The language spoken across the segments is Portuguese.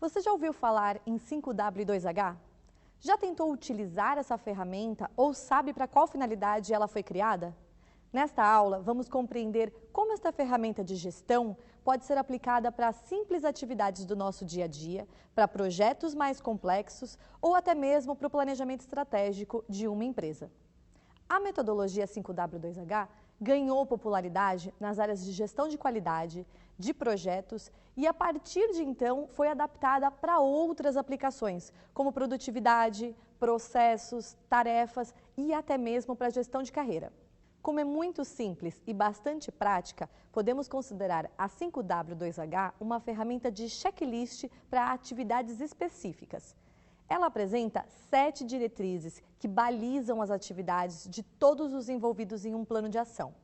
Você já ouviu falar em 5W2H? Já tentou utilizar essa ferramenta ou sabe para qual finalidade ela foi criada? Nesta aula, vamos compreender como esta ferramenta de gestão pode ser aplicada para simples atividades do nosso dia a dia, para projetos mais complexos ou até mesmo para o planejamento estratégico de uma empresa. A metodologia 5W2H ganhou popularidade nas áreas de gestão de qualidade, de projetos e, a partir de então, foi adaptada para outras aplicações, como produtividade, processos, tarefas e até mesmo para gestão de carreira. Como é muito simples e bastante prática, podemos considerar a 5W2H uma ferramenta de checklist para atividades específicas. Ela apresenta 7 diretrizes que balizam as atividades de todos os envolvidos em um plano de ação.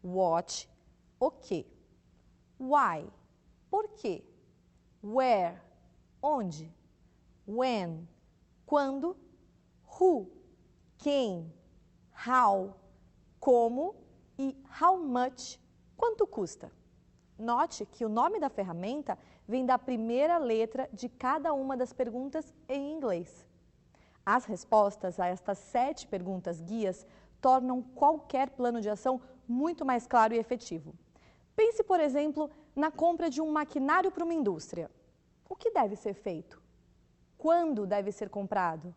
What, o que. Why, por quê. Where, onde. When, quando. Who, quem. How, como. E how much, quanto custa. Note que o nome da ferramenta vem da primeira letra de cada uma das perguntas em inglês. As respostas a estas 7 perguntas guias tornam qualquer plano de ação muito mais claro e efetivo. Pense, por exemplo, na compra de um maquinário para uma indústria. O que deve ser feito? Quando deve ser comprado?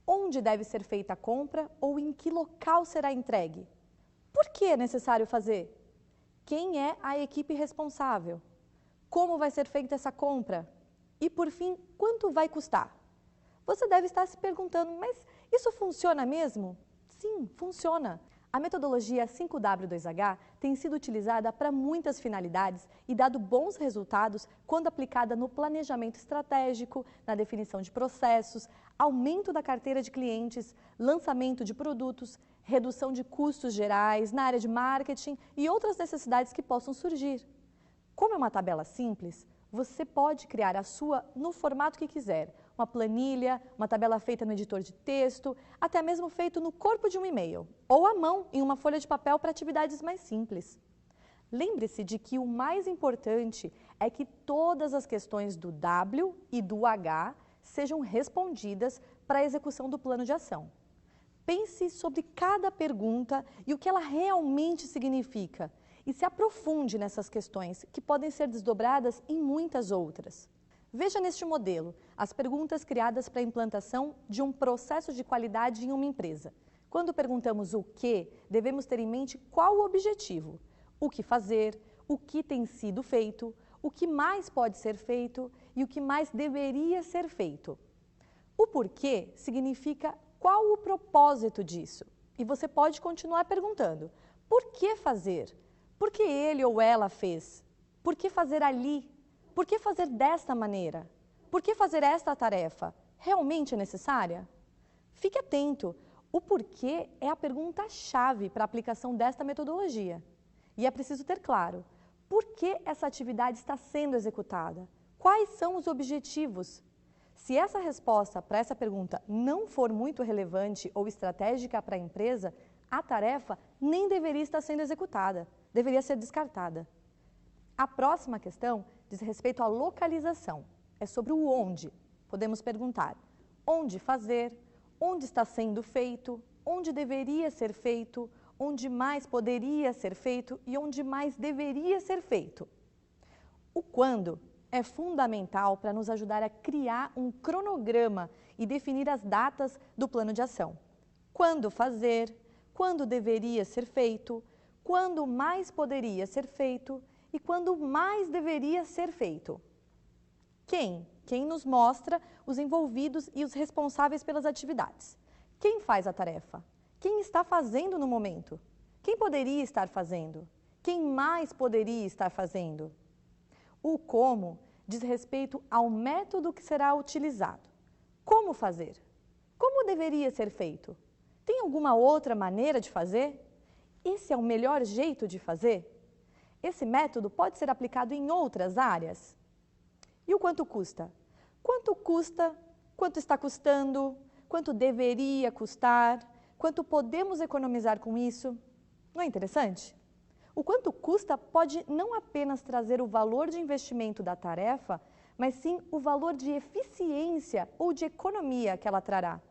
Onde deve ser feita a compra ou em que local será entregue? Por que é necessário fazer? Quem é a equipe responsável? Como vai ser feita essa compra? E, por fim, quanto vai custar? Você deve estar se perguntando, mas isso funciona mesmo? Sim, funciona. A metodologia 5W2H tem sido utilizada para muitas finalidades e dado bons resultados quando aplicada no planejamento estratégico, na definição de processos, aumento da carteira de clientes, lançamento de produtos, redução de custos gerais na área de marketing e outras necessidades que possam surgir. Como é uma tabela simples, você pode criar a sua no formato que quiser, uma planilha, uma tabela feita no editor de texto, até mesmo feito no corpo de um e-mail, ou à mão em uma folha de papel para atividades mais simples. Lembre-se de que o mais importante é que todas as questões do W e do H sejam respondidas para a execução do plano de ação. Pense sobre cada pergunta e o que ela realmente significa e se aprofunde nessas questões, que podem ser desdobradas em muitas outras. Veja neste modelo as perguntas criadas para a implantação de um processo de qualidade em uma empresa. Quando perguntamos o que, devemos ter em mente qual o objetivo, o que fazer, o que tem sido feito, o que mais pode ser feito e o que mais deveria ser feito. O porquê significa qual o propósito disso. E você pode continuar perguntando, por que fazer? Por que ele ou ela fez? Por que fazer ali? Por que fazer desta maneira? Por que fazer esta tarefa? Realmente é necessária? Fique atento, o porquê é a pergunta-chave para a aplicação desta metodologia. E é preciso ter claro, por que essa atividade está sendo executada? Quais são os objetivos? Se essa resposta para essa pergunta não for muito relevante ou estratégica para a empresa, a tarefa nem deveria estar sendo executada, deveria ser descartada. A próxima questão diz respeito à localização, é sobre o onde. Podemos perguntar, onde fazer, onde está sendo feito, onde deveria ser feito, onde mais poderia ser feito e onde mais deveria ser feito. O quando é fundamental para nos ajudar a criar um cronograma e definir as datas do plano de ação. Quando fazer, quando deveria ser feito, quando mais poderia ser feito e quando mais deveria ser feito. Quem? Quem nos mostra os envolvidos e os responsáveis pelas atividades. Quem faz a tarefa? Quem está fazendo no momento? Quem poderia estar fazendo? Quem mais poderia estar fazendo? O como diz respeito ao método que será utilizado. Como fazer? Como deveria ser feito? Tem alguma outra maneira de fazer? Esse é o melhor jeito de fazer? Esse método pode ser aplicado em outras áreas? E o quanto custa? Quanto custa? Quanto está custando? Quanto deveria custar? Quanto podemos economizar com isso? Não é interessante? O quanto custa pode não apenas trazer o valor de investimento da tarefa, mas sim o valor de eficiência ou de economia que ela trará.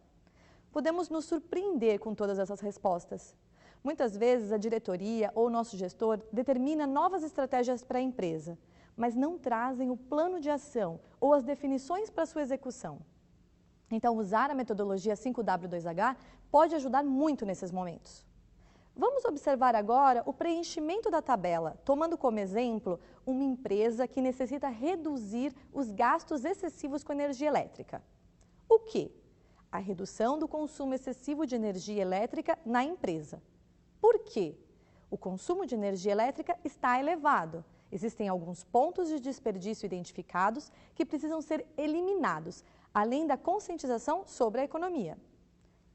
Podemos nos surpreender com todas essas respostas. Muitas vezes a diretoria ou o nosso gestor determina novas estratégias para a empresa, mas não trazem o plano de ação ou as definições para sua execução. Então, usar a metodologia 5W2H pode ajudar muito nesses momentos. Vamos observar agora o preenchimento da tabela, tomando como exemplo uma empresa que necessita reduzir os gastos excessivos com energia elétrica. O quê? A redução do consumo excessivo de energia elétrica na empresa. Por quê? O consumo de energia elétrica está elevado. Existem alguns pontos de desperdício identificados que precisam ser eliminados, além da conscientização sobre a economia.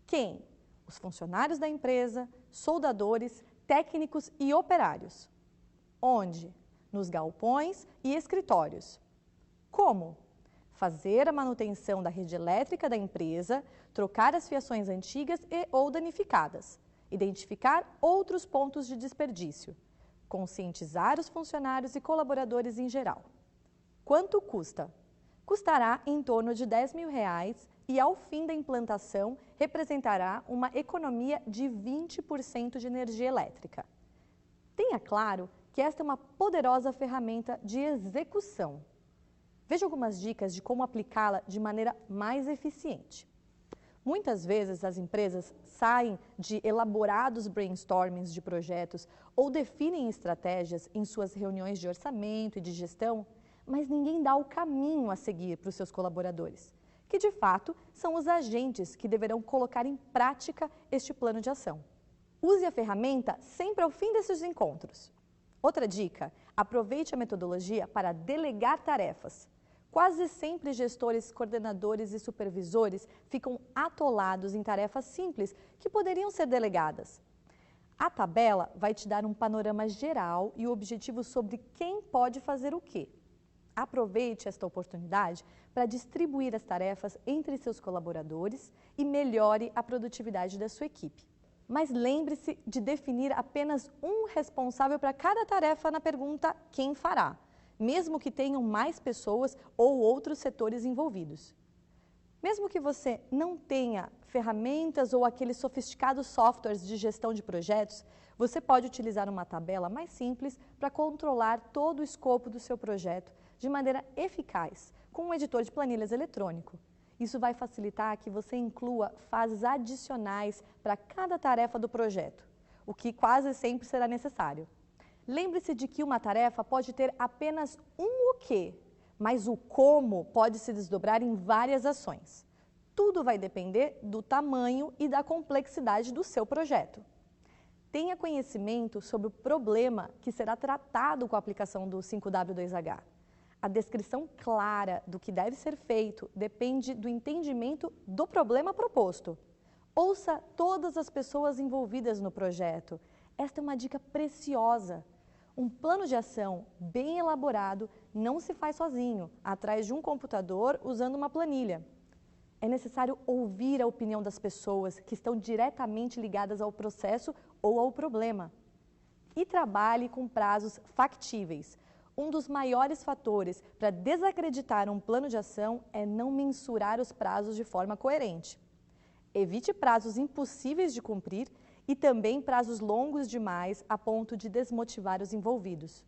Quem? Os funcionários da empresa, soldadores, técnicos e operários. Onde? Nos galpões e escritórios. Como? Fazer a manutenção da rede elétrica da empresa, trocar as fiações antigas e ou danificadas, identificar outros pontos de desperdício, conscientizar os funcionários e colaboradores em geral. Quanto custa? Custará em torno de R$ 10.000 e, ao fim da implantação, representará uma economia de 20% de energia elétrica. Tenha claro que esta é uma poderosa ferramenta de execução. Veja algumas dicas de como aplicá-la de maneira mais eficiente. Muitas vezes as empresas saem de elaborados brainstormings de projetos ou definem estratégias em suas reuniões de orçamento e de gestão, mas ninguém dá o caminho a seguir para os seus colaboradores, que de fato são os agentes que deverão colocar em prática este plano de ação. Use a ferramenta sempre ao fim desses encontros. Outra dica, aproveite a metodologia para delegar tarefas. Quase sempre gestores, coordenadores e supervisores ficam atolados em tarefas simples que poderiam ser delegadas. A tabela vai te dar um panorama geral e objetivo sobre quem pode fazer o quê. Aproveite esta oportunidade para distribuir as tarefas entre seus colaboradores e melhore a produtividade da sua equipe. Mas lembre-se de definir apenas um responsável para cada tarefa na pergunta quem fará, mesmo que tenham mais pessoas ou outros setores envolvidos. Mesmo que você não tenha ferramentas ou aqueles sofisticados softwares de gestão de projetos, você pode utilizar uma tabela mais simples para controlar todo o escopo do seu projeto de maneira eficaz, com um editor de planilhas eletrônico. Isso vai facilitar que você inclua fases adicionais para cada tarefa do projeto, o que quase sempre será necessário. Lembre-se de que uma tarefa pode ter apenas um o quê, mas o como pode se desdobrar em várias ações. Tudo vai depender do tamanho e da complexidade do seu projeto. Tenha conhecimento sobre o problema que será tratado com a aplicação do 5W2H. A descrição clara do que deve ser feito depende do entendimento do problema proposto. Ouça todas as pessoas envolvidas no projeto. Esta é uma dica preciosa. Um plano de ação bem elaborado não se faz sozinho, atrás de um computador, usando uma planilha. É necessário ouvir a opinião das pessoas que estão diretamente ligadas ao processo ou ao problema. E trabalhe com prazos factíveis. Um dos maiores fatores para desacreditar um plano de ação é não mensurar os prazos de forma coerente. Evite prazos impossíveis de cumprir e também prazos longos demais a ponto de desmotivar os envolvidos.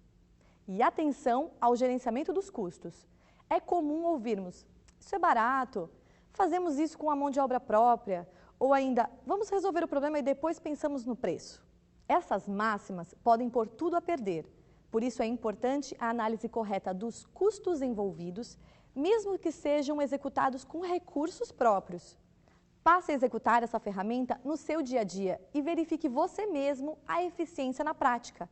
E atenção ao gerenciamento dos custos. É comum ouvirmos, isso é barato, fazemos isso com a mão de obra própria, ou ainda, vamos resolver o problema e depois pensamos no preço. Essas máximas podem pôr tudo a perder. Por isso é importante a análise correta dos custos envolvidos, mesmo que sejam executados com recursos próprios. Passe a executar essa ferramenta no seu dia a dia e verifique você mesmo a eficiência na prática.